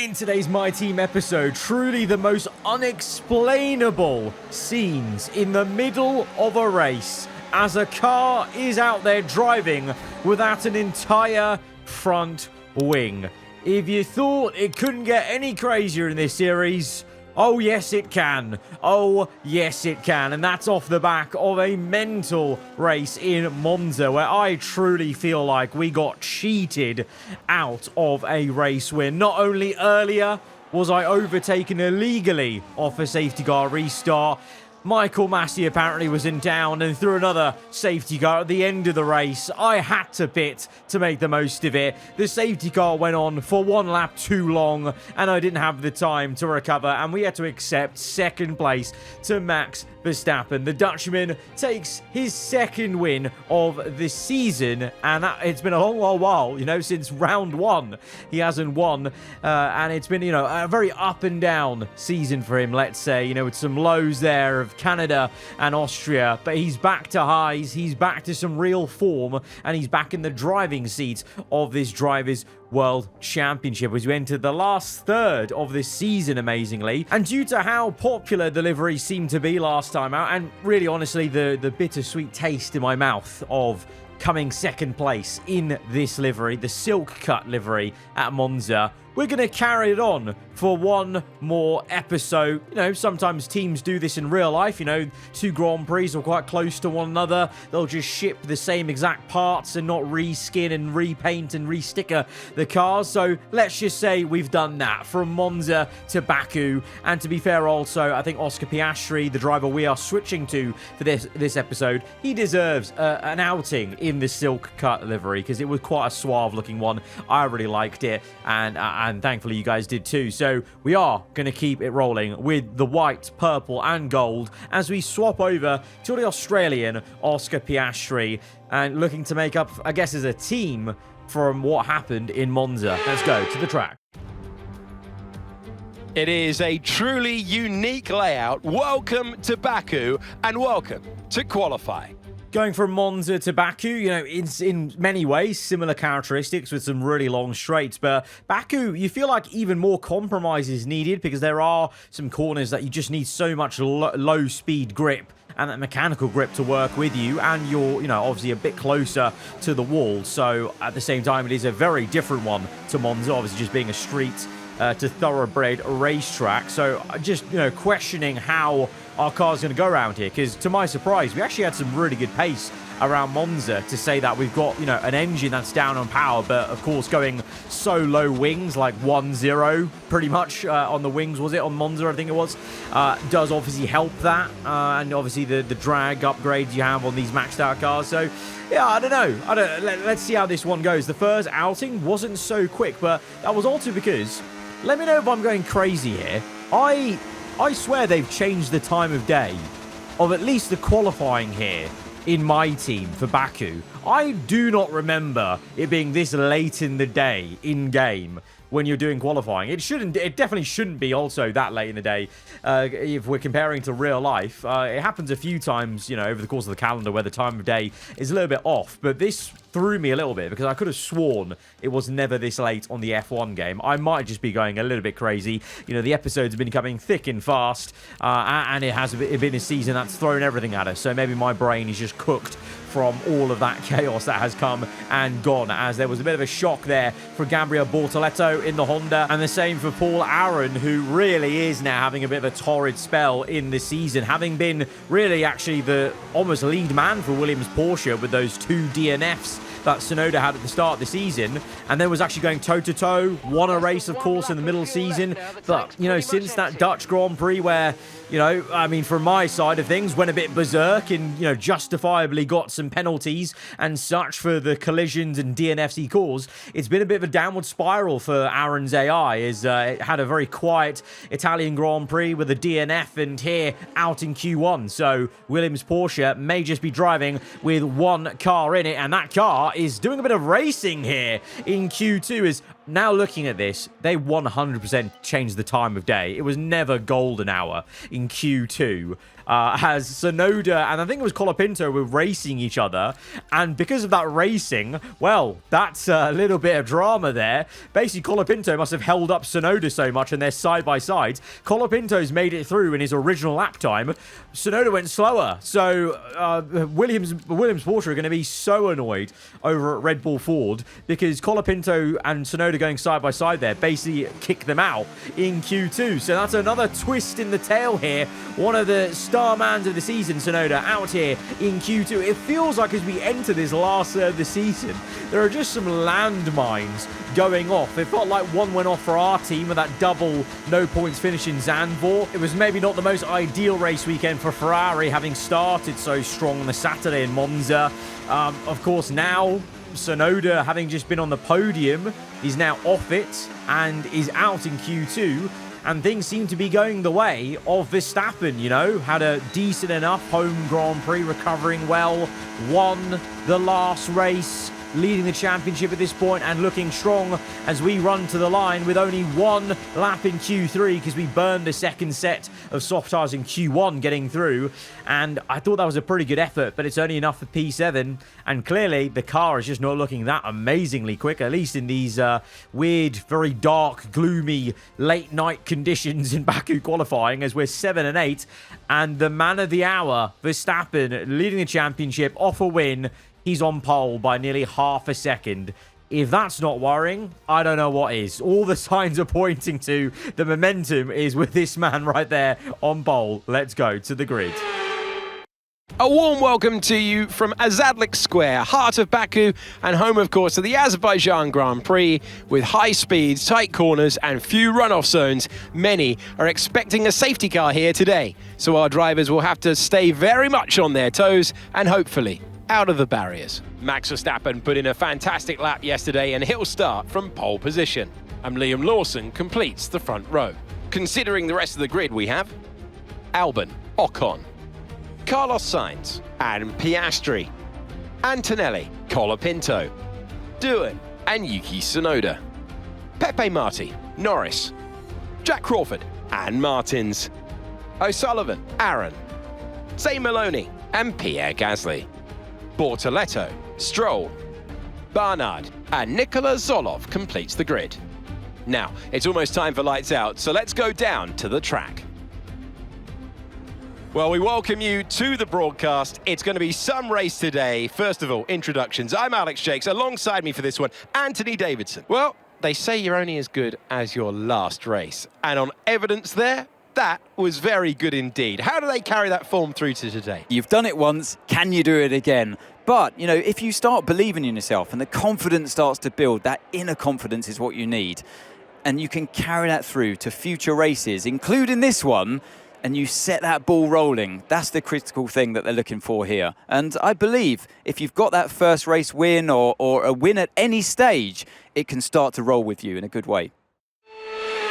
In today's My Team episode, truly the most unexplainable scenes in the middle of a race as a car is out there driving without an entire front wing. If you thought it couldn't get any crazier in this series, oh yes it can. Oh yes it can. And that's off the back of a mental race in Monza where I truly feel like we got cheated out of a race win. Not only earlier was I overtaken illegally off a safety car restart, Michael Massey apparently was in town and threw another safety car at the end of the race. I had to pit to make the most of it. The safety car went on for one lap too long and I didn't have the time to recover, and we had to accept second place to Max Verstappen. The Dutchman takes his second win of the season, and it's been a long while, since round one. He hasn't won, and it's been, a very up and down season for him, let's say, with some lows there of Canada and Austria, but he's back to highs, he's back to some real form, and he's back in the driving seat of this Drivers' World Championship as we entered the last third of this season, amazingly. And due to how popular the livery seemed to be last time out, and really honestly the bittersweet taste in my mouth of coming second place in this livery, the silk cut livery at Monza, we're going to carry it on for one more episode. Sometimes teams do this in real life. Two Grand Prix are quite close to one another. They'll just ship the same exact parts and not reskin and repaint and resticker the cars. So let's just say we've done that from Monza to Baku. And to be fair also, I think Oscar Piastri, the driver we are switching to for this episode, he deserves an outing in the silk cut livery because it was quite a suave looking one. I really liked it, and thankfully you guys did too. So we are going to keep it rolling with the white, purple and gold as we swap over to the Australian Oscar Piastri and looking to make up, I guess, as a team from what happened in Monza. Let's go to the track. It is a truly unique layout. Welcome to Baku and welcome to qualifying. Going from Monza to Baku, it's in many ways similar characteristics with some really long straights, but Baku, you feel like even more compromise is needed because there are some corners that you just need so much low speed grip and that mechanical grip to work with you, and you're, obviously a bit closer to the wall. So at the same time, it is a very different one to Monza, obviously just being a street to thoroughbred racetrack. So just, questioning how our car's going to go around here, because to my surprise, we actually had some really good pace around Monza to say that we've got, an engine that's down on power, but of course going so low wings, like 1-0 pretty much on the wings, was it, on Monza, I think it was, does obviously help that, and obviously the drag upgrades you have on these maxed out cars. So yeah, I don't know. Let's see how this one goes. The first outing wasn't so quick, but that was also because, let me know if I'm going crazy here, I swear they've changed the time of day of at least the qualifying here in my team for Baku. I do not remember it being this late in the day in game when you're doing qualifying. It definitely shouldn't be also that late in the day if we're comparing to real life. It happens a few times, over the course of the calendar where the time of day is a little bit off, but this threw me a little bit because I could have sworn it was never this late on the F1 game. I might just be going a little bit crazy. The episodes have been coming thick and fast, and it has been a season that's thrown everything at us, so maybe my brain is just cooked from all of that chaos that has come and gone, as there was a bit of a shock there for Gabriel Bortoletto in the Honda, and the same for Paul Aaron, who really is now having a bit of a torrid spell in the season, having been really actually the almost lead man for Williams Porsche with those 2 DNFs that Tsunoda had at the start of the season, and then was actually going toe-to-toe, won a race, of course, in the middle of the season. But, since that Dutch Grand Prix where, from my side of things, went a bit berserk and, justifiably got some penalties and such for the collisions and DNFs he caused, it's been a bit of a downward spiral for Aaron's AI. It had a very quiet Italian Grand Prix with a DNF and here out in Q1. So Williams Porsche may just be driving with one car in it, and that car is doing a bit of racing here in Q2 as now looking at this, they 100% changed the time of day. It was never golden hour in Q2. As Sonoda and I think it was Colapinto were racing each other, and because of that racing, well, that's a little bit of drama there. Basically, Colapinto must have held up Sonoda so much, and they're side by side. Colapinto's made it through in his original lap time. Sonoda went slower, so Williams Porsche are going to be so annoyed over at Red Bull Ford because Colapinto and Sonoda going side by side there basically kick them out in Q2. So that's another twist in the tail here. One of the star-mans of the season, Sonoda, out here in Q2. It feels like as we enter this last third of the season, there are just some landmines going off. It felt like one went off for our team with that double no points finish in Zandvoort. It was maybe not the most ideal race weekend for Ferrari, having started so strong on the Saturday in Monza. Of course, now Sonoda, having just been on the podium, is now off it and is out in Q2. And things seem to be going the way of Verstappen, you know. Had a decent enough home Grand Prix, recovering well. Won the last race, leading the championship at this point and looking strong as we run to the line with only one lap in Q3 because we burned the second set of soft tires in Q1 getting through. And I thought that was a pretty good effort, but it's only enough for P7. And clearly, the car is just not looking that amazingly quick, at least in these weird, very dark, gloomy, late-night conditions in Baku qualifying, as we're 7 and 8. And the man of the hour, Verstappen, leading the championship, off a win. He's on pole by nearly half a second. If that's not worrying, I don't know what is. All the signs are pointing to the momentum is with this man right there on pole. Let's go to the grid. A warm welcome to you from Azadlik Square, heart of Baku, and home, of course, of the Azerbaijan Grand Prix. With high speeds, tight corners, and few runoff zones, many are expecting a safety car here today. So our drivers will have to stay very much on their toes and hopefully out of the barriers. Max Verstappen put in a fantastic lap yesterday and he'll start from pole position. And Liam Lawson completes the front row. Considering the rest of the grid, we have Albon, Ocon, Carlos Sainz and Piastri, Antonelli, Colapinto, Doohan and Yuki Tsunoda, Pepe Marti, Norris, Jack Crawford and Martins, O'Sullivan, Aaron, Zane Maloney and Pierre Gasly, Bortoletto, Stroll, Barnard and Nikola Zolov completes the grid. Now, it's almost time for lights out, so let's go down to the track. Well, we welcome you to the broadcast. It's going to be some race today. First of all, introductions. I'm Alex Jakes. Alongside me for this one, Anthony Davidson. Well, they say you're only as good as your last race. And on evidence there, that was very good indeed. How do they carry that form through to today? You've done it once, can you do it again? But, you know, if you start believing in yourself and the confidence starts to build, that inner confidence is what you need. And you can carry that through to future races, including this one, and you set that ball rolling. That's the critical thing that they're looking for here. And I believe if you've got that first race win or a win at any stage, it can start to roll with you in a good way.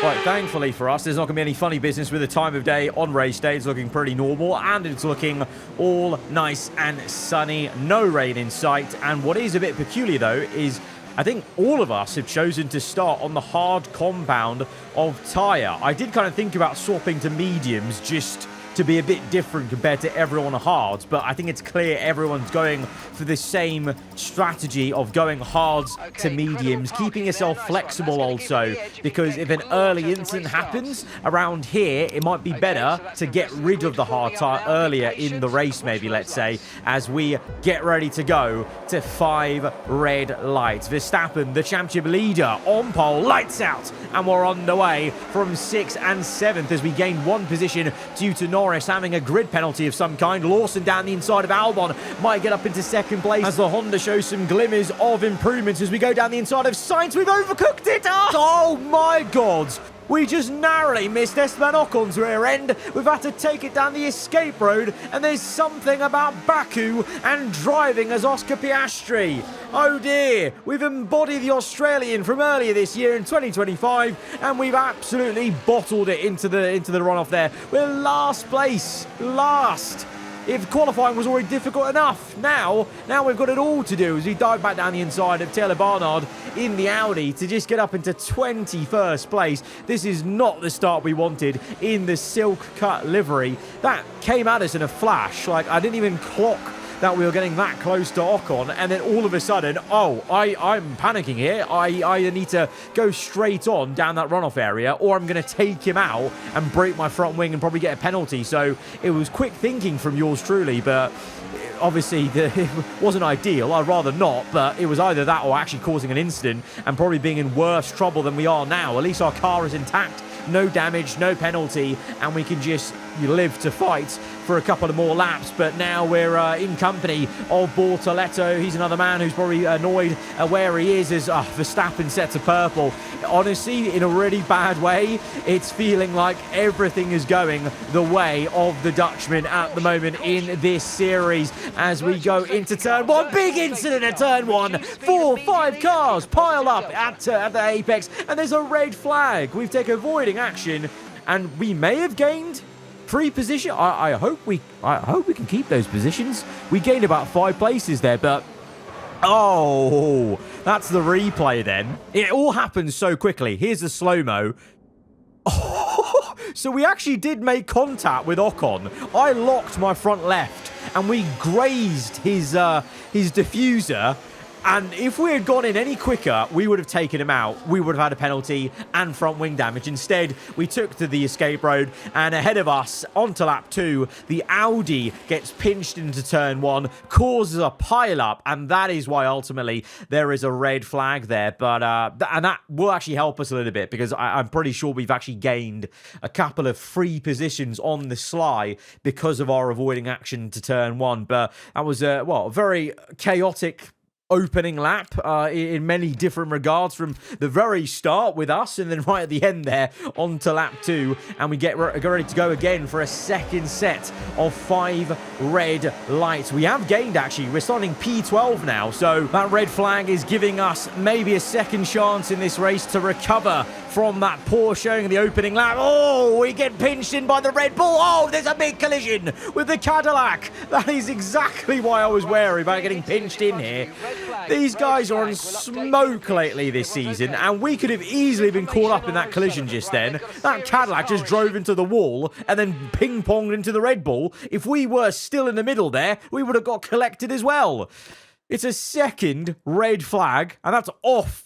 Right, thankfully for us, there's not going to be any funny business with the time of day on race day. It's looking pretty normal, and it's looking all nice and sunny. No rain in sight. And what is a bit peculiar, though, is I think all of us have chosen to start on the hard compound of tyre. I did kind of think about swapping to mediums just to be a bit different compared to everyone on hards, but I think it's clear everyone's going for the same strategy of going hards to mediums, keeping yourself flexible also, because if an early incident happens around here, it might be better to get rid of the hard tyre earlier in the race, maybe, let's say, as we get ready to go to 5 red lights. Verstappen, the championship leader, on pole, lights out, and we're on the way from 6th and 7th as we gain 1 position due to Norris having a grid penalty of some kind. Lawson down the inside of Albon might get up into 2nd place as the Honda shows some glimmers of improvements as we go down the inside of Sainz. We've overcooked it! Oh my God! We just narrowly missed Esteban Ocon's rear end. We've had to take it down the escape road, and there's something about Baku and driving as Oscar Piastri. Oh dear, we've embodied the Australian from earlier this year in 2025, and we've absolutely bottled it into the runoff there. We're last place, last. if qualifying was already difficult enough. Now we've got it all to do as we dive back down the inside of Taylor Barnard in the Audi to just get up into 21st place. This is not the start we wanted in the silk cut livery. That came at us in a flash. Like, I didn't even clock that we were getting that close to Ocon, and then all of a sudden, I'm panicking here. I need to go straight on down that runoff area, or I'm going to take him out and break my front wing and probably get a penalty. So it was quick thinking from yours truly, but obviously it wasn't ideal. I'd rather not, but it was either that or actually causing an incident and probably being in worse trouble than we are now. At least our car is intact, no damage, no penalty, and we can just live to fight for a couple of more laps. But now we're in company of Bortoletto. He's another man who's probably annoyed where he is as Verstappen sets a purple. Honestly, in a really bad way, it's feeling like everything is going the way of the Dutchman at the moment in this series as we go into turn one. Big incident at turn one. 4, 5 cars pile up at the apex, and there's a red flag. We've taken avoiding action, and we may have gained 3 position. I hope we can keep those positions. We gained about 5 places there, but oh, that's the replay then. It all happens so quickly. Here's the slow-mo. Oh, so we actually did make contact with Ocon. I locked my front left and we grazed his diffuser. And if we had gone in any quicker, we would have taken him out. We would have had a penalty and front wing damage. Instead, we took to the escape road, and ahead of us, onto lap 2, the Audi gets pinched into turn 1, causes a pile-up, and that is why ultimately there is a red flag there. But and that will actually help us a little bit, because I'm pretty sure we've actually gained a couple of free positions on the sly because of our avoiding action to turn 1. But that was, a very chaotic opening lap in many different regards, from the very start with us and then right at the end there onto lap 2, and we get ready to go again for a second set of 5 red lights. We have gained, actually, we're starting P12 now, so that red flag is giving us maybe a second chance in this race to recover from that poor showing in the opening lap. Oh, we get pinched in by the Red Bull. Oh, there's a big collision with the Cadillac. That is exactly why I was wary about getting pinched in here. These guys are on smoke lately this season, and we could have easily been caught up in that collision just then. That Cadillac just drove into the wall and then ping-ponged into the Red Bull. If we were still in the middle there, we would have got collected as well. It's a second red flag, and that's off.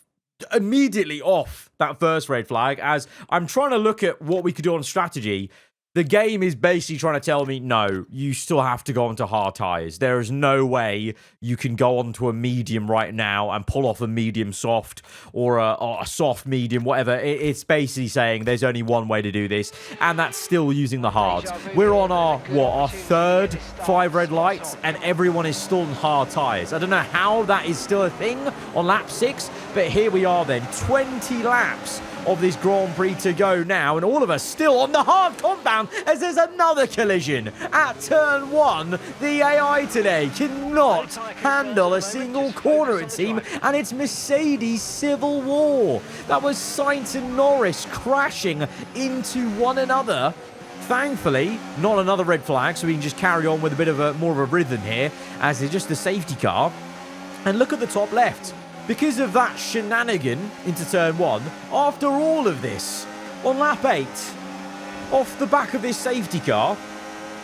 Immediately off that first red flag, as I'm trying to look at what we could do on strategy. The game is basically trying to tell me, no, you still have to go onto hard tyres. There is no way you can go onto a medium right now and pull off a medium soft or a soft medium, whatever. It's basically saying there's only one way to do this, and that's still using the hards. We're on our 3rd 5 red lights, and everyone is still on hard tyres. I don't know how that is still a thing on lap 6, but here we are then, 20 laps of this Grand Prix to go now, and all of us still on the hard compound as there's another collision at turn 1. The AI today cannot handle a single corner, it seems, and it's Mercedes civil war. That was Sainz and Norris crashing into one another. Thankfully, not another red flag, so we can just carry on with a bit of more of a rhythm here, as it's just a safety car. And look at the top left. Because of that shenanigan into turn 1, after all of this, on lap 8, off the back of this safety car,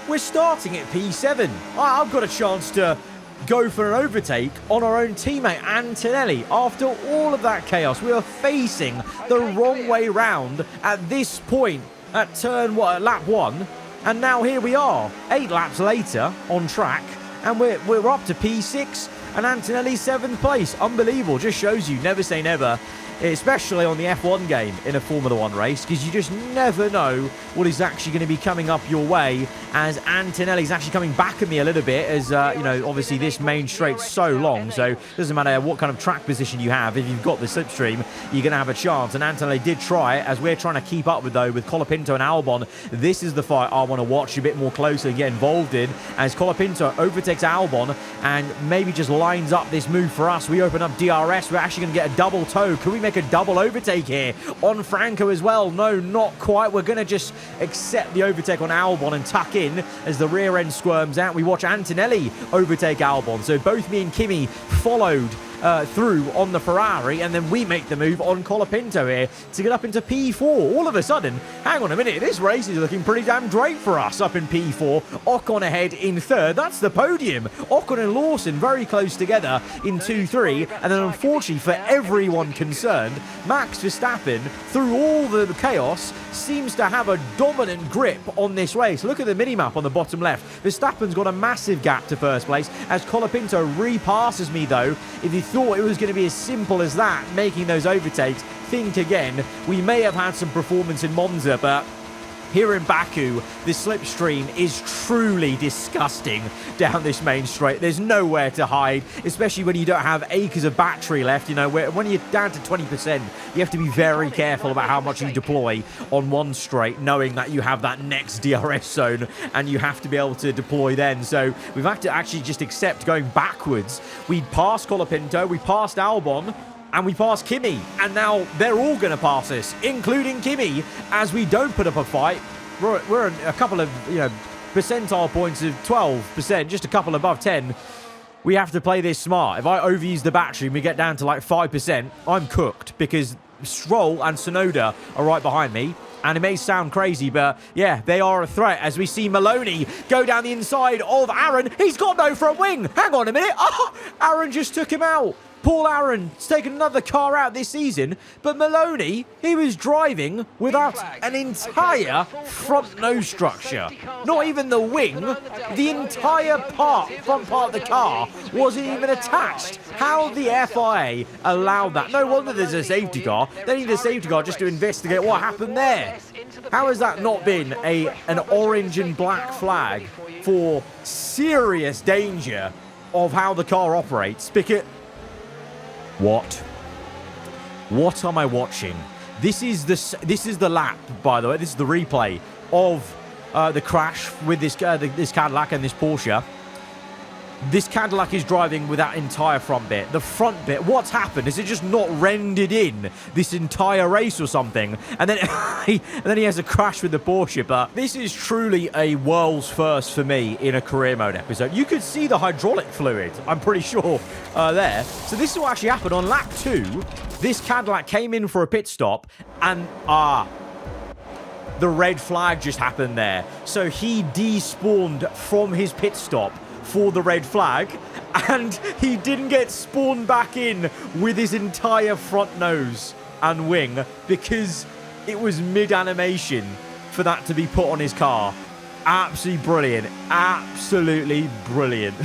we're starting at P7. I've got a chance to go for an overtake on our own teammate, Antonelli. After all of that chaos, we were facing the wrong way round at this point at lap 1, and now here we are, 8 laps later on track, and we're up to P6. And Antonelli 7th place. Unbelievable. Just shows you never say never, especially on the F1 game in a Formula 1 race, because you just never know what is actually going to be coming up your way, as Antonelli's actually coming back at me a little bit, as, obviously this main straight's so long, so it doesn't matter what kind of track position you have. If you've got the slipstream, you're going to have a chance, and Antonelli did try it, as we're trying to keep up with Colapinto and Albon. This is the fight I want to watch a bit more closely and get involved in, as Colapinto overtakes Albon and maybe just lines up this move for us. We open up DRS. We're actually going to get a double toe. Can we make a double overtake here on Franco as well? No, not quite. We're going to just accept the overtake on Albon and tuck in as the rear end squirms out. We watch Antonelli overtake Albon. So both me and Kimi followed through on the Ferrari, and then we make the move on Colapinto here to get up into P4. All of a sudden, hang on a minute, this race is looking pretty damn great for us up in P4. Ocon ahead in third. That's the podium. Ocon and Lawson very close together in 2-3, and then unfortunately for everyone concerned, Max Verstappen, through all the chaos, seems to have a dominant grip on this race. Look at the mini-map on the bottom left. Verstappen's got a massive gap to first place as Colapinto repasses me though. If you thought it was going to be as simple as that, making those overtakes, think again. We may have had some performance in Monza, but here in Baku, the slipstream is truly disgusting down this main straight. There's nowhere to hide, especially when you don't have acres of battery left. You know, when you're down to 20%, you have to be very careful about how much you deploy on one straight, knowing that you have that next DRS zone and you have to be able to deploy then. So we've had to actually just accept going backwards. We passed Colapinto, we passed Albon, and we passed Kimi, and now they're all going to pass us, including Kimi, as we don't put up a fight. We're a couple of, percentile points of 12%, just a couple above 10. We have to play this smart. If I overuse the battery and we get down to like 5%, I'm cooked, because Stroll and Tsunoda are right behind me. And it may sound crazy, but yeah, they are a threat as we see Maloney go down the inside of Aaron. He's got no front wing. Hang on a minute. Oh, Aaron just took him out. Paul Aaron's taken another car out this season, but Maloney, he was driving without an entire front nose structure. Not even the wing, the entire front part of the car wasn't even attached. How the FIA allowed that? No wonder there's a safety car. They need a safety car just to investigate what happened there. How has that not been an orange and black flag for serious danger of how the car operates? Because What am I watching? This is the lap, by the way. This is the replay of the crash with this Cadillac and this Porsche. This Cadillac is driving with that entire front bit. The front bit, what's happened? Is it just not rendered in this entire race or something? And then, he has a crash with the Porsche. But this is truly a world's first for me in a career mode episode. You could see the hydraulic fluid, I'm pretty sure, there. So this is what actually happened. On lap 2, this Cadillac came in for a pit stop and, the red flag just happened there. So he despawned from his pit stop for the red flag, and he didn't get spawned back in with his entire front nose and wing because it was mid-animation for that to be put on his car. Absolutely brilliant. Absolutely brilliant.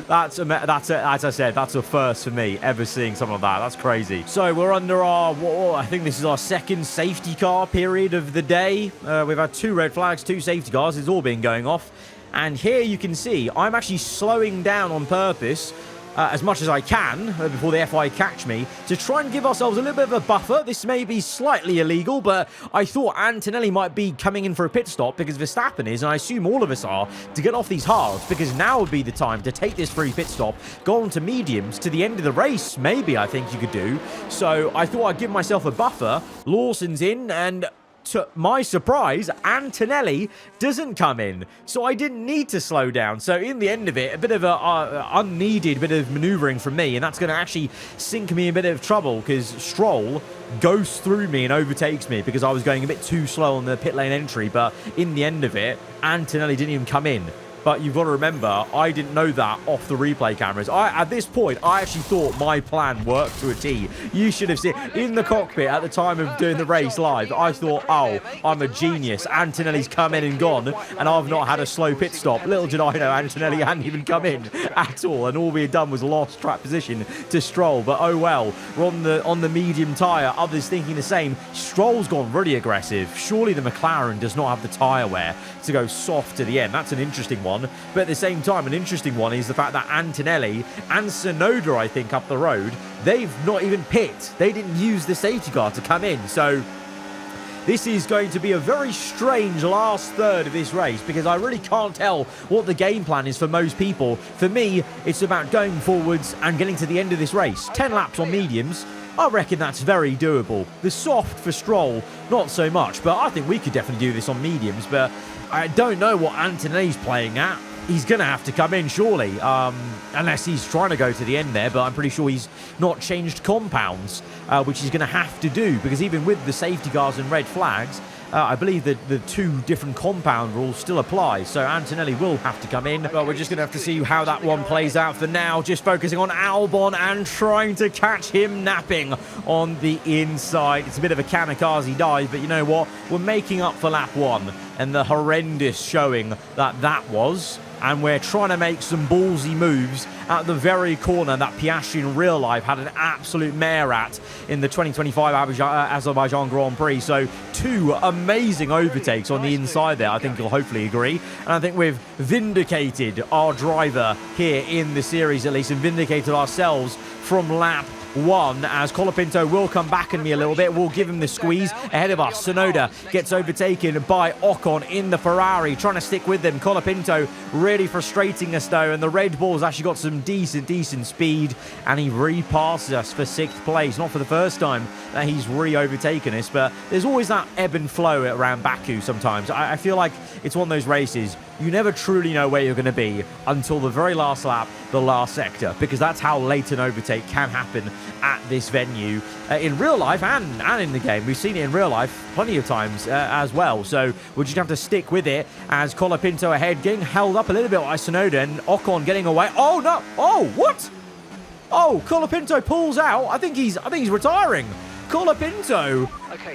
That's as I said, that's a first for me, ever seeing something like that. That's crazy. So we're under I think this is our second safety car period of the day. We've had 2 red flags, 2 safety cars. It's all been going off. And here you can see I'm actually slowing down on purpose as much as I can before the FI catch me to try and give ourselves a little bit of a buffer. This may be slightly illegal, but I thought Antonelli might be coming in for a pit stop because Verstappen is, and I assume all of us are, to get off these hards, because now would be the time to take this free pit stop, go on to mediums to the end of the race, maybe, I think you could do. So I thought I'd give myself a buffer. Lawson's in, and to my surprise, Antonelli doesn't come in, so I didn't need to slow down. So in the end of it, a bit of a unneeded bit of maneuvering from me, and that's going to actually sink me in a bit of trouble because Stroll goes through me and overtakes me because I was going a bit too slow on the pit lane entry. But in the end of it, Antonelli didn't even come in. But you've got to remember, I didn't know that off the replay cameras. At this point, I actually thought my plan worked to a T. You should have seen in the cockpit at the time of doing the race live. I thought, oh, I'm a genius. Antonelli's come in and gone, and I've not had a slow pit stop. Little did I know, Antonelli hadn't even come in at all, and all we had done was lost track position to Stroll. But oh well, we're on the medium tyre. Others thinking the same. Stroll's gone really aggressive. Surely the McLaren does not have the tyre wear to go soft to the end. That's an interesting one. But at the same time, an interesting one is the fact that Antonelli and Tsunoda, I think, up the road, they've not even pit. They didn't use the safety car to come in. So this is going to be a very strange last third of this race because I really can't tell what the game plan is for most people. For me, it's about going forwards and getting to the end of this race. 10 laps on mediums, I reckon that's very doable. The soft for Stroll, not so much, but I think we could definitely do this on mediums, but I don't know what Antonelli's playing at. He's going to have to come in, surely, unless he's trying to go to the end there, but I'm pretty sure he's not changed compounds, which he's going to have to do, because even with the safety cars and red flags, I believe that the 2 different compound rules still apply, so Antonelli will have to come in. But we're just going to have to see how that one plays out for now, just focusing on Albon and trying to catch him napping on the inside. It's a bit of a kamikaze dive, but you know what? We're making up for lap 1 and the horrendous showing that was. And we're trying to make some ballsy moves at the very corner that Piastri in real life had an absolute mare at in the 2025 Azerbaijan Grand Prix. So 2 amazing overtakes on the inside there. I think you'll hopefully agree. And I think we've vindicated our driver here in the series, at least, and vindicated ourselves from lap 1, as Colapinto will come back at me a little bit. We'll give him the squeeze ahead of us. Tsunoda gets overtaken by Ocon in the Ferrari, trying to stick with them. Colapinto really frustrating us though, and the Red Bull's actually got some decent speed, and he repasses us for 6th place. Not for the first time that he's re-overtaken us, but there's always that ebb and flow around Baku sometimes. I feel like it's one of those races you never truly know where you're going to be until the very last lap, the last sector, because that's how late an overtake can happen at this venue in real life and in the game. We've seen it in real life plenty of times as well, so we'll just have to stick with it as Colapinto ahead, getting held up a little bit by Tsunoda, and Ocon getting away. Oh no! Oh, what? Oh, Colapinto pulls out. I think he's retiring. Colapinto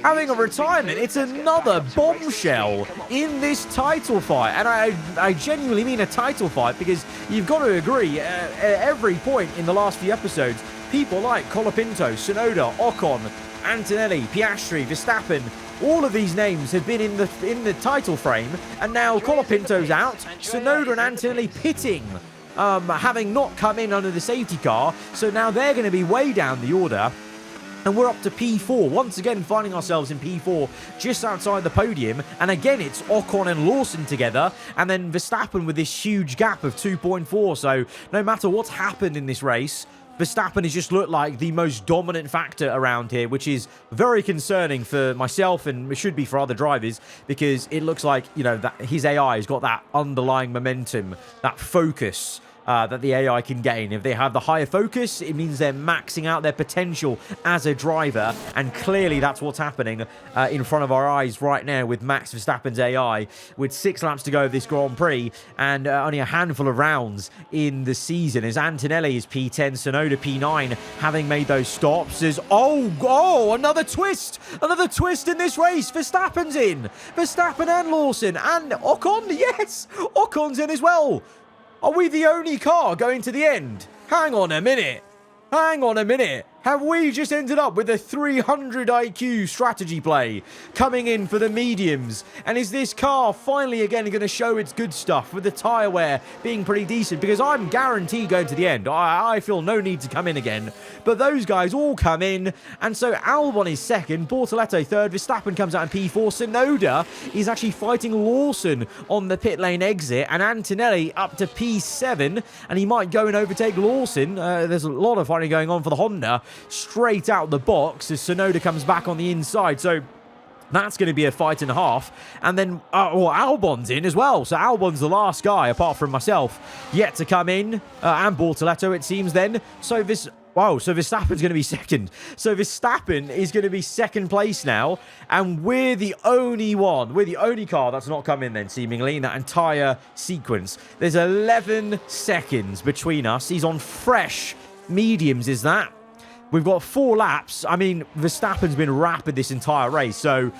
having a retirement. It's another bombshell in this title fight, and I genuinely mean a title fight, because you've got to agree, at every point in the last few episodes, people like Colapinto, Tsunoda, Ocon, Antonelli, Piastri, Verstappen, all of these names have been in the title frame, and now Colapinto's out, Tsunoda and Antonelli pitting, having not come in under the safety car, so now they're going to be way down the order. And we're up to P4, once again finding ourselves in P4, just outside the podium. And again, it's Ocon and Lawson together, and then Verstappen with this huge gap of 2.4. So no matter what's happened in this race, Verstappen has just looked like the most dominant factor around here, which is very concerning for myself, and it should be for other drivers, because it looks like, you know, that his AI has got that underlying momentum, that focus that the AI can gain. If they have the higher focus, it means they're maxing out their potential as a driver, and clearly that's what's happening in front of our eyes right now with Max Verstappen's AI, with 6 laps to go of this Grand Prix and only a handful of rounds in the season, as Antonelli is P10, Tsunoda P9, having made those stops. As another twist in this race. Verstappen's in, Verstappen and Lawson and Ocon. Yes, Ocon's in as well. Are we the only car going to the end? Hang on a minute. Have we just ended up with a 300 IQ strategy play coming in for the mediums? And is this car finally again going to show its good stuff with the tyre wear being pretty decent? Because I'm guaranteed going to the end. I feel no need to come in again. But those guys all come in. And so Albon is second, Bortoleto third, Verstappen comes out in P4. Tsunoda is actually fighting Lawson on the pit lane exit. And Antonelli up to P7. And he might go and overtake Lawson. There's a lot of fighting going on for the Honda. Straight out the box as Tsunoda comes back on the inside. So that's going to be a fight and a half. And then Albon's in as well. So Albon's the last guy, apart from myself, yet to come in. And Bortoleto, it seems then. So Verstappen's going to be second. So Verstappen is going to be second place now. And we're the only car that's not come in then, seemingly, in that entire sequence. There's 11 seconds between us. He's on fresh mediums, is that? We've got 4 laps. I mean, Verstappen's been rapid this entire race, so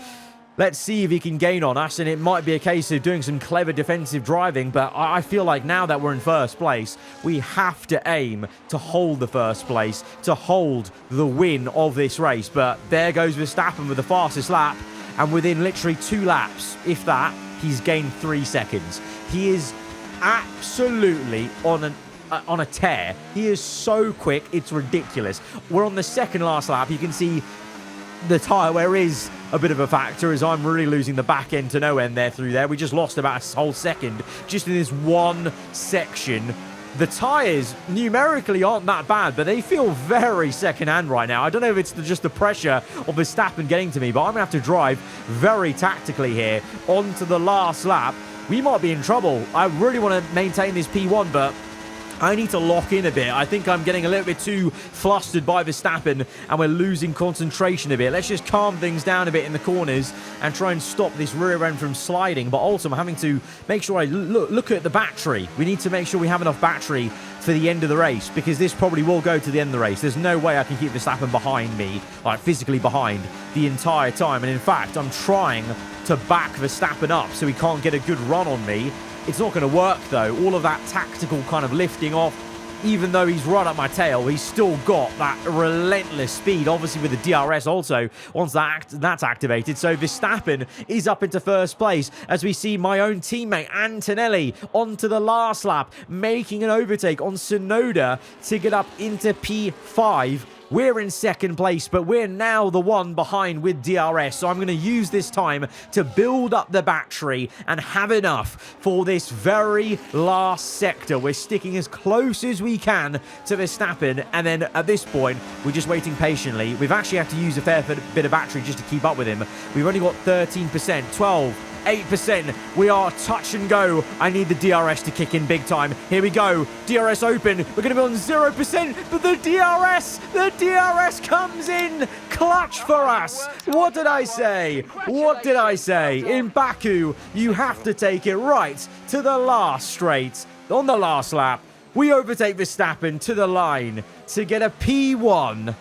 let's see if he can gain on us, and it might be a case of doing some clever defensive driving, but I feel like now that we're in first place, we have to aim to hold the first place, to hold the win of this race. But there goes Verstappen with the fastest lap, and within literally 2 laps, if that, he's gained 3 seconds. He is absolutely on a tear. He is so quick, it's ridiculous. We're on the second last lap. You can see the tyre wear is a bit of a factor, as I'm really losing the back end to no end there through there. We just lost about a whole second just in this one section. The tyres numerically aren't that bad, but they feel very second-hand right now. I don't know if it's just the pressure of Verstappen getting to me, but I'm going to have to drive very tactically here onto the last lap. We might be in trouble. I really want to maintain this P1, but I need to lock in a bit. I think I'm getting a little bit too flustered by Verstappen, and we're losing concentration a bit. Let's just calm things down a bit in the corners and try and stop this rear end from sliding. But also, I'm having to make sure I look at the battery. We need to make sure we have enough battery for the end of the race, because this probably will go to the end of the race. There's no way I can keep Verstappen behind me, like physically behind, the entire time. And in fact, I'm trying to back Verstappen up so he can't get a good run on me. It's not going to work, though. All of that tactical kind of lifting off, even though he's right up my tail, he's still got that relentless speed, obviously with the DRS also, once that's activated. So Verstappen is up into first place, as we see my own teammate Antonelli onto the last lap, making an overtake on Tsunoda to get up into P5. We're in second place, but we're now the one behind with DRS. So I'm going to use this time to build up the battery and have enough for this very last sector. We're sticking as close as we can to Verstappen, and then at this point, we're just waiting patiently. We've actually had to use a fair bit of battery just to keep up with him. We've only got 13%, 12, 8%. We are touch and go. I need the DRS to kick in big time. Here we go. DRS open. We're going to be on 0%, but the DRS comes in clutch for us. What did I say? What did I say? In Baku, you have to take it right to the last straight. On the last lap, we overtake Verstappen to the line to get a P1.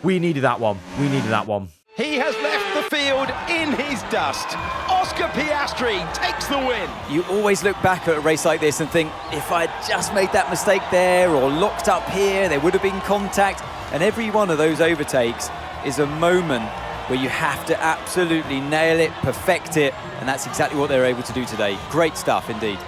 We needed that one. We needed that one. He has left the field in his dust. Oscar Piastri takes the win. You always look back at a race like this and think, if I'd just made that mistake there or locked up here, there would have been contact. And every one of those overtakes is a moment where you have to absolutely nail it, perfect it, and that's exactly what they were able to do today. Great stuff indeed.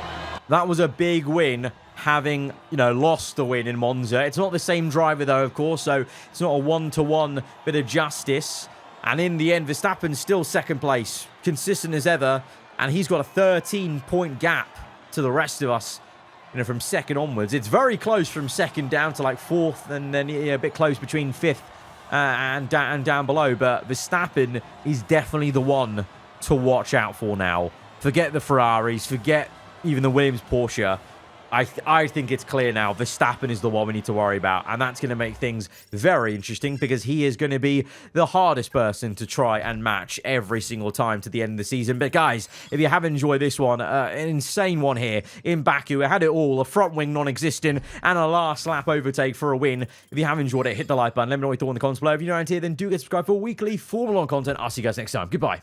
That was a big win, having, lost the win in Monza. It's not the same driver, though, of course, so it's not a one-to-one bit of justice. And in the end, Verstappen's still second place, consistent as ever, and he's got a 13-point gap to the rest of us, from second onwards. It's very close from second down to like fourth, and then a bit close between fifth and down below. But Verstappen is definitely the one to watch out for now. Forget the Ferraris, forget even the Williams Porsche. I think it's clear now. Verstappen is the one we need to worry about. And that's going to make things very interesting, because he is going to be the hardest person to try and match every single time to the end of the season. But guys, if you have enjoyed this one, an insane one here in Baku. It had it all. A front wing non-existent and a last lap overtake for a win. If you have enjoyed it, hit the like button. Let me know what you thought in the comments below. If you're not here, then do get subscribed for weekly Formula 1 content. I'll see you guys next time. Goodbye.